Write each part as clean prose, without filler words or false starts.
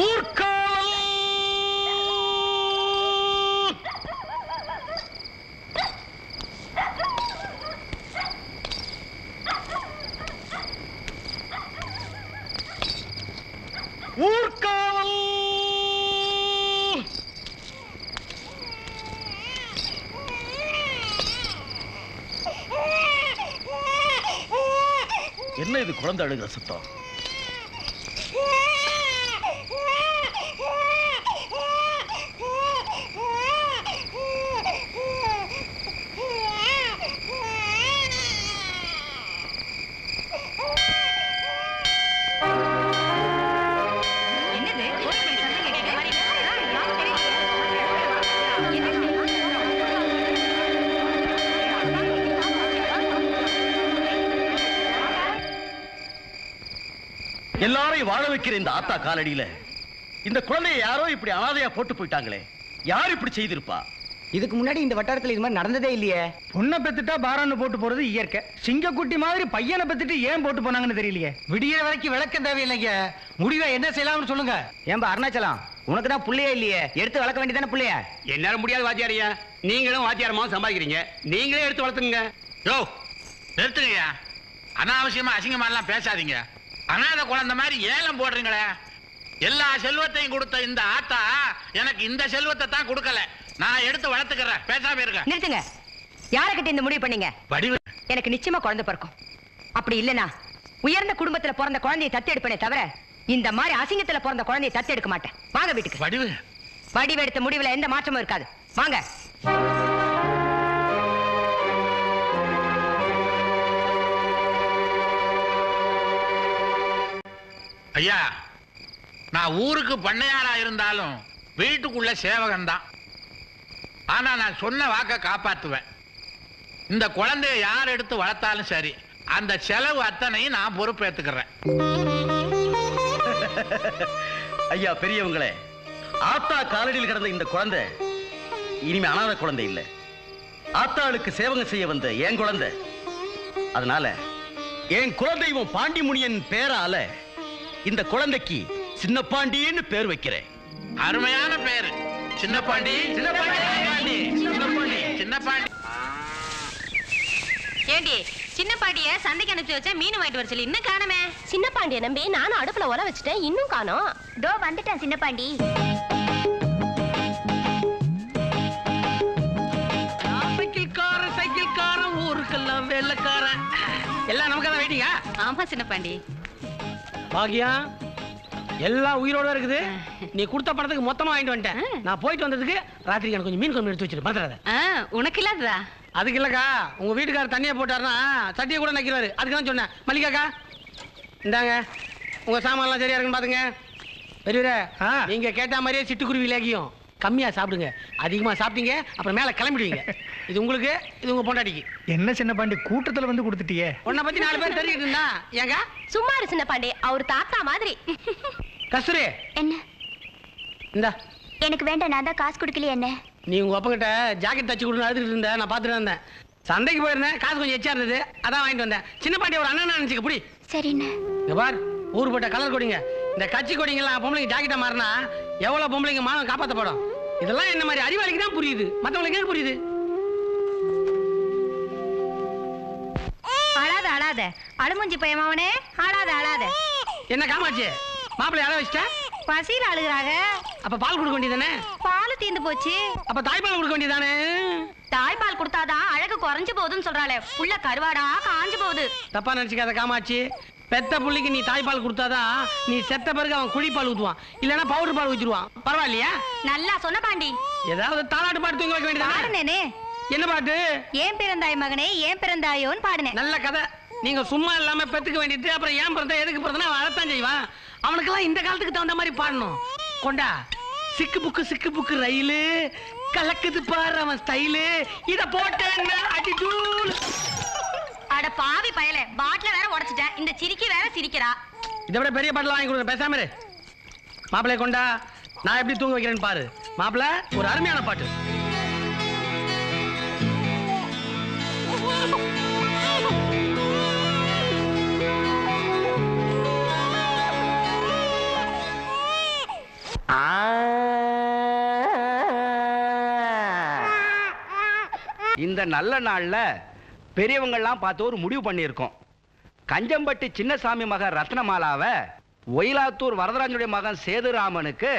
ஊர்காவல் ஊர்காவல் என்ன இது குழந்தை அழுகிற சத்தம்? எல்லாரையும் வாழ வைக்கிற இந்த ஆத்தா காலடியில இந்த குழந்தையை யாரோ இப்படி அனாதையா போட்டு போயிட்டாங்களே, யார் இப்படி செய்திருப்பா? இதுக்கு முன்னாடி இந்த வட்டாரத்துல இது மாதிரி நடந்ததே இல்லையே. பொண்ணை பெத்துட்டா பாரான்னு போட்டு போறது இயற்கை. சிங்கக்குட்டி மாதிரி பையனை பெத்துட்டு ஏன் போட்டு போனாங்கன்னு தெரியலையே. விடிய வரைக்கும் விளக்கம் தேவையில்லைங்க. முடிவை என்ன செய்யலாம்னு சொல்லுங்க. ஏன்பா அருணாச்சலம், உனக்கு தான் புள்ளையே இல்லையே, எடுத்து வளர்க்க வேண்டியதானே புள்ளைய? என்னால முடியாது வாத்தியாரியா, நீங்களும் வாத்தியாரமா சம்பாதிக்கிறீங்க, நீங்களே எடுத்து வளர்த்துங்க. யோ நிறுத்துங்கய்யா, அனாவசியமா அசிங்கமா எல்லாம் பேசாதீங்க. அனாதை குழந்தை மாதிரி ஏலம் போடுறீங்களே. எல்லா செல்வத்தையும் கொடுத்த இந்த ஆத்தா எனக்கு இந்த செல்வத்தை தான் கொடுக்கல. நான் எடுத்து வளர்த்துக்கிறேன், பேசாம இருக்க. நிறுத்துங்க. யாரக்கிட்ட இந்த முடிவு பண்ணீங்க? வடிவு எனக்கு நிச்சயமா குழந்தை பிறக்கும். அப்படி இல்லனா உயர்ந்த குடும்பத்துல பிறந்த குழந்தையை தத்து எடுப்பேனே தவிர இந்த மாதிரி அசிங்கத்துல பிறந்த குழந்தையை தத்து எடுக்க மாட்டேன். வாங்க வீட்டுக்கு. வடிவு வடிவு எடுத்த முடிவுல எந்த மாற்றமும் இருக்காது. வாங்க. ஐயா, நான் ஊருக்கு பண்ணையாரா இருந்தாலும் வீட்டுக்குள்ள சேவகன் தான். ஆனா நான் சொன்ன வாக்க காப்பாத்துவேன். இந்த குழந்தைய யார் எடுத்து வளர்த்தாலும் சரி, அந்த செலவு அத்தனையும் நான் பொறுப்பேற்றுக்கிறேன். ஐயா பெரியவங்களே, ஆத்தா காலடியில் கிடந்த இந்த குழந்தை இனிமே அனாதை குழந்தை இல்ல, ஆத்தாளுக்கு சேவகம் செய்ய வந்த என் குழந்தை. அதனால என் குலதெய்வம் பாண்டி முனியன் பேரால இந்த குழந்தைக்கு சின்ன பாண்டின்னு பேர் வைக்கிறேன். அருமையான பேரு, சின்ன பாண்டி. சின்ன பாண்டி, சின்ன பாண்டி, சின்ன பாண்டி. ஏண்டி சின்ன பாண்டிய சந்தைக்கு அனுப்பிச்சு வச்சா மீன் வாங்கிட்டு வர சொல்லி இன்னும் காணமே? சின்ன பாண்டிய நம்பி நானும் அடுப்புல உல வச்சுட்டேன், இன்னும் காணோம். தோ வந்துட்டேன் சின்ன பாண்டி. சைக்கிள்காரன் ஊருக்கெல்லாம் வெள்ளக்காரன் எல்லாம் நமக்கு தான் வெயிட்டிங்க. ஆமா சின்ன பாண்டி. பாக்கியா எல்லாம் உயிரோட இருக்குது. நீ கொடுத்த பணத்துக்கு மொத்தமா வாங்கிட்டு வந்துட்டேன். நான் போயிட்டு வந்ததுக்கு ராத்திரிக்கு எனக்கு கொஞ்சம் மீன் குழம்பு எடுத்து வச்சிரு, மறந்துடாத. உனக்கு இல்லாததா? அதுக்கு இல்லக்கா, உங்க வீட்டுக்காரர் தண்ணியை போட்டாருன்னா சட்டியை கூட நக்கிறாரு, அதுக்கு தான் சொன்னேன். மல்லிகாக்கா இந்தாங்க, உங்க சாமான்லாம் சரியா இருக்குன்னு பாத்துங்க. பெரியவரே, நீங்க கேட்ட மாதிரியே சிட்டுக்குருவி லேகியும் கம்மியா சாப்பிடுங்க. அதிகமா சாப்பிட்டீங்க அப்புறம் மேல கிளம்பிடுவீங்க. இது உங்களுக்கு, இது உங்க பொண்டாட்டிக்கு. என்ன சின்ன பாண்டி கூட்டத்துல வந்து கொடுத்துட்டியே? உன்னை பத்தி 4 பேர் தெரிஞ்சுட்டு இருந்தா ஏங்க? சும்மா இரு சின்ன பாண்டி, அவர் தாத்தா மாதிரி. கஸ்தூரி என்ன? இந்தா. எனக்கு வேண்டாம், நான் தான் காசு கொடுக்கலையே. என்ன? நீ உங்க அப்பா கிட்ட ஜாக்கெட் தச்சு கொடுன்னு அழுதுட்டு இருந்த, நான் பாத்துட்டு இருந்தேன். சந்தைக்கு போயிருந்தேன், காசு கொஞ்சம் எச்சா இருந்தது, அதான் வாங்கிட்டு வந்தேன். சின்ன பாண்டி ஒரு அண்ணன் நினைச்சுக்க புடி. சரிண்ணே. இங்க பார், ஊர் போட்ட கலர் கொடிங்க, இந்த கட்சி கொடிங்கெல்லாம் பொம்பளைங்க ஜாக்கெட்டா மாறினா எவ்வளவு பொம்பளைங்க மானம் காப்பாற்றப்படும். இதெல்லாம் என்ன மாதிரி அறிவாளிக்கு தான் புரியுது, மத்தவங்களுக்கு ஏன் புரியுது? அழாத அழாத அழுமஞ்சி பையமாவனே, அழாத அழாத. என்ன காமாச்சு, மாப்பிள்ளை அழ வச்சிட்ட? பசியில அழுகுறாங்க. அப்ப பால் கொடுக்க வேண்டியதானே? பால் தீந்து போச்சு. அப்ப தாய்ப்பால் கொடுக்க வேண்டியதானே? தாய்ப்பால் கொடுத்தாதான் அழகு குறைஞ்சு போகுதுன்னு சொல்றாளே, புள்ள கருவாடா காஞ்சு போகுது. தப்பா நினைச்சுக்காத காமாச்சு. பெத்த புள்ளிக்கு நீ தாய்ப்பால் கொடுத்தாதான் நீ செத்த பிறகு அவன் குழிப்பால் ஊத்துவான், இல்லன்னா பவுடர் பால் ஊத்திடுவான். பரவாயில்லையா? நல்லா சொன்ன பாண்டி. ஏதாவது தாலாட்டு பாட்டு தூங்க வைக்க வேண்டியதானே? என்ன பாட்டு? ஏன் பிறந்தாய் மகனே ஏன் பிறந்தாயோன்னு பாடுனேன். நல்ல கதை. நீங்க சும்மா இல்லாம பெத்துக்க வேண்டியது, அப்புறம் ஏன் பிறந்த எதுக்கு பிறந்தா அவன் அதைத்தான் செய்வான். அவனுக்கெல்லாம் இந்த காலத்துக்கு தகுந்த மாதிரி பாடணும். கொண்டா சிக்கு புக்கு ரயிலு கலக்குது பாரு அவன் ஸ்டைலு, இத போட்டேன்னா அடிடூல். அட பாவி பயலே, பாட்டில வேற உடைச்சிட்டேன், இந்த சிரிக்கி வேற சிரிக்கிறா. இதை விட பெரிய பாட்டில் வாங்கி கொடுங்க, பேசாம இரு. மாப்பிள்ளை கொண்டா, நான் எப்படி தூங்க வைக்கிறேன்னு பாரு. மாப்பிள்ளை ஒரு அருமையான பாட்டு. இந்த நல்ல நாள்ல பெரியவங்கெல்லாம் பார்த்து ஒரு முடிவு பண்ணியிருக்கோம். கஞ்சம்பட்டி சின்னசாமி மகன் ரத்னமாலாவை ஒயிலாத்தூர் வரதராஜனுடைய மகன் சேதுராமனுக்கு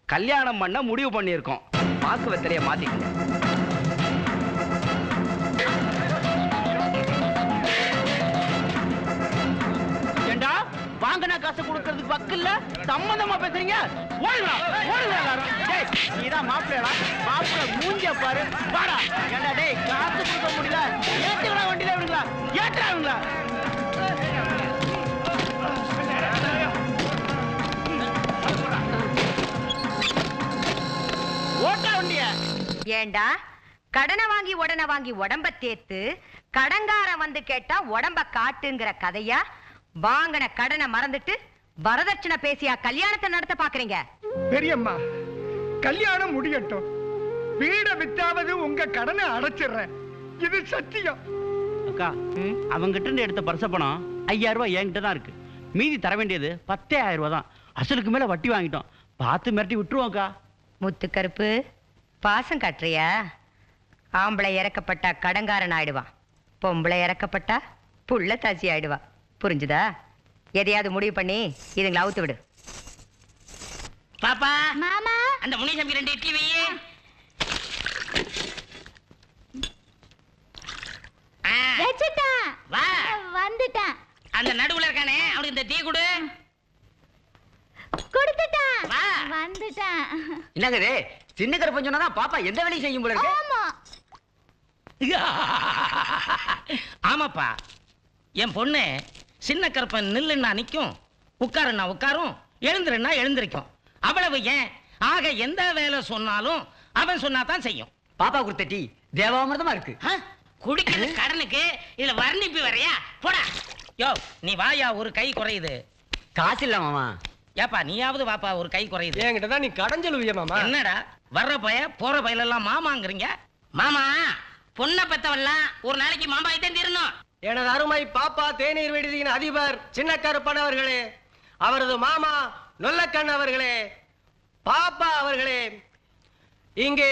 கல்யாணம் பண்ண முடிவு பண்ணியிருக்கோம். வாக்கு வெத்தலையை மாத்திக்கங்க. ஏண்டா வாங்கின காசு கொடுக்கறதுக்கு வக்கில்ல சம்மந்தமா பேசுறீங்க? ஓடுங்களா ஓடுங்க எல்லாரும். டேய் நீதான் மாப்பிள்ளை மூஞ்ச பாரு வாடா. ஏண்டா டேய் காசு கொடுக்க முடியல ஏத்துங்களா வண்டியில விடுங்களா ஏற்றாங்களா? ஓட்டா வண்டிய. ஏண்டா கடனை வாங்கி உடனே வாங்கி உடம்ப தேத்து கடங்காரன் வந்து கேட்டா உடம்ப காட்டுங்கிற கதையா? வாங்கின கடனை மறந்துட்டு வரதட்சணை பேசியா கல்யாணத்தை நடத்த பாக்குறீங்க? பெரியம்மா, கல்யாணம் முடியட்டும். வீட வித்தாவது உங்க கடனை அடைச்சிடுறேன். இது சத்தியம். அக்கா அவங்கிட்ட இருந்து எடுத்த பரிச பணம் 5000 ரூபாய் என்கிட்ட தான் இருக்கு. மீதி தர வேண்டியது 10000 ரூபாய் தான். அசலுக்கு மேல வட்டி வாங்கிட்டோம். பார்த்து மிரட்டி விட்டுருவோம்க்கா. முத்துக்கருப்பு பாசம் காட்டுறியா? ஆம்பளை இறக்கப்பட்டா கடங்காரன் ஆயிடுவான், பொம்பளை இறக்கப்பட்டா புள்ள தாச்சி ஆயிடுவா. புரிஞ்சுதா? எதையாவது முடிவு பண்ணி இதுங்களை அவுத்து விடு. பாப்பா மாமா அந்த முனிசாமி 2 இட்லி வையே. வச்சிட்டேன். வா வந்துட்டேன். அந்த நடுவுல இருக்கானே அவனுக்கு இந்த டீ கொடு. கொடுத்துட்டேன். வா. வந்துட்டேன். என்னங்க சின்ன கருப்பன் சொன்னாதான் பாப்பா எந்த வேலையும் செய்யும் போல இருக்கு. ஆமா. ஆமாப்பா, என் பொண்ணு சின்ன கருப்பன் நில்லுன்னா நிக்கும், உட்காருன்னா உட்காரும், எழுந்துருன்னா எழுந்திருக்கும். அவ்வளவு ஏன் ஆக எந்த வேலை சொன்னாலும் அவன் சொன்னாதான் செய்யும். பாப்பா கொடுத்த டீ தேவாமிர்தமா இருக்கு. குடிக்கிறது கடனுக்கு இதுல வர்ணிப்பு வரையா? போடா. யோ நீ வாயா, ஒரு கை குறையுது. காசு இல்ல மாமா. ஏப்பா நீயாவது வாப்பா, ஒரு கை குறையுது. என்கிட்ட தான் நீ கடன் சொல்லுவிய மாமா. என்னடா வர்ற பய போற பயிலெல்லாம் மாமாங்கிறீங்க? மாமா பொண்ணை பெத்தவெல்லாம் ஒரு நாளைக்கு மாமாயிட்டே தீரணும். எனது அருமை பாப்பா தேநீர் விடுதியின் அதிபர் சின்ன கருப்பன் அவர்களே, அவரது மாமா நொல்லக்கண் அவர்களே, பாப்பா அவர்களே, இங்கே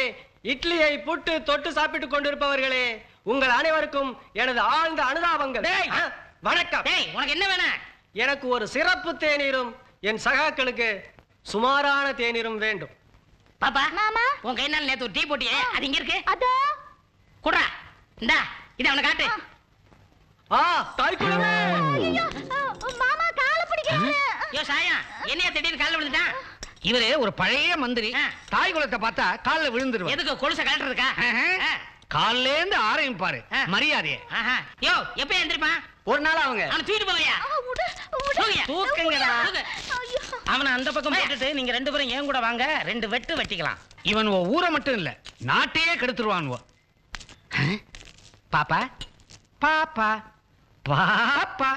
இட்லியை புட்டு தொட்டு சாப்பிட்டுக் கொண்டிருப்பவர்களே, உங்கள் அனைவருக்கும் எனது ஆழ்ந்த அனுதாபங்கள். வணக்கம். உனக்கு என்ன வேணும்? எனக்கு ஒரு சிறப்பு தேநீரும் என் சகாக்களுக்கு சுமாரான தேநீரும் வேண்டும். பாப்பா மாமா உன் கை நாள் நேத்து ஒரு டீ போட்டியே, அது இங்க இருக்கு. அதோ குடுறா. இந்தா இத அவனை காட்டு. தாய் குழந்தை. ஐயோ மாமா கால பிடிக்கிறாரு. யோ சாயா, என்னைய திடீர்னு கால்ல விழுந்துட்டான்? இவரு ஒரு பழைய மந்திரி. தாய் குலத்தை பார்த்தா கால்ல விழுந்துருவார். எதுக்கு கொலுச கழட்டுறதுக்கா? கால்ல இருந்து ஆரம்பிப்பாரு மரியாதைய. யோ எப்ப எந்திரிப்பான்? ஒரு நாள் அவங்க அவனை தூக்கிட்டு போவையா? தூக்குங்கடா. அவனை அந்த பக்கம் போட்டுட்டு நீங்க 2 பேரும் ஏன் கூட வாங்க, 2 வெட்டு வெட்டிக்கலாம். இவன் ஊரை மட்டும் இல்ல நாட்டையே கெடுத்துருவான். பாப்பா பாப்பா பாப்பா.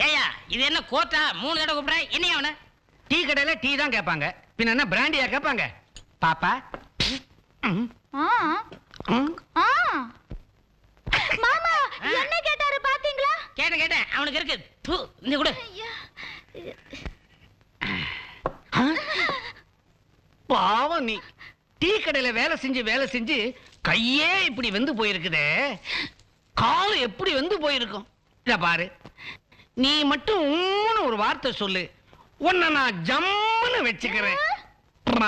ஏயா இது என்ன கோட்டா? 3 தடவை கூப்பிடுற. என்ன அவன? டீ கடையில டீ தான் கேட்பாங்க, பின்ன என்ன பிராண்டியா கேட்பாங்க? பாப்பா மாமா என்ன கேட்டாரு பாத்தீங்களா? கேட்டேன். அவனுக்கு இருக்கு. இந்த கூட பாவம் நீ. டீ கடையில வேலை செஞ்சு கையே இப்படி வெந்து போயிருக்குதே, கால் எப்படி வெந்து போயிருக்கும்? இத பாரு, நீ மட்டும் ஒரு வார்த்தை சொல்லு, உன்னை நான் ஜம்முன்னு வச்சுக்கிறேன். ஐயோ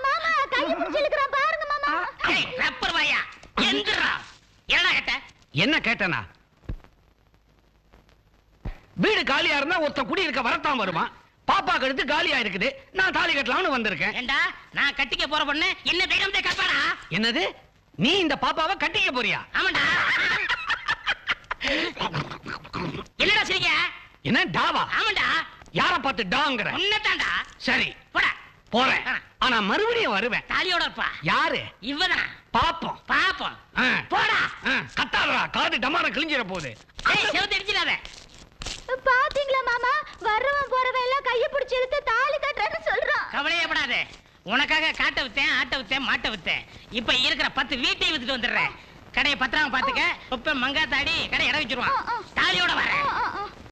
மாமா கைய பிடிச்சிருக்கறான் பாருங்க மாமா. ஏய் ரப்பர் வாயா, எந்திரா. என்னடா கேட்ட? என்ன கேட்டனா? வீடு காலியா இருந்தா ஒருத்த குடி இருக்க வரத்தான் வருமா? பாப்பா கழுத்து காலியா இருக்குது, நான் தாலி கட்டலாம்னு வந்திருக்கேன். ஏண்டா நான் கட்டிக்க போற பொண்ணு என்ன தைரியத்தை கப்பாடா? என்னது, நீ இந்த பாப்பாவை கட்டிக்க போறியா? ஆமாடா. என்னடா சிரிக்க? என்ன டாவா? ஆமாடா. யார பார்த்து டாங்கற? உன்னதான்டா. சரி போடா. போறேன், ஆனா மறுபடியும் வருவேன். தாலியோட இருப்பா. யாரு? இவதான். பாப்போம். போடா. கத்தாதடா, காது டமார கிழிஞ்சிர போகுது. ஏய் செவுத்து இடிச்சிடாத. பாத்தீங்களா மாமா, வர்றவன் போறவன் எல்லாம் கைய பிடிச்சி இழுத்து தாலி கட்டுறேன்னு சொல்றான். கவலையப்படாதே, உனக்காக காட்ட வித்தேன், ஆட்ட வித்தேன், மாட்ட வித்தேன். இப்ப இருக்கிற 10 வீட்டையும் வித்துட்டு வந்துடுறேன். கடையை பத்திரமா பாத்துக்க. இப்ப மங்கா தாடி கடை இட வச்சிருவான். தாலியோட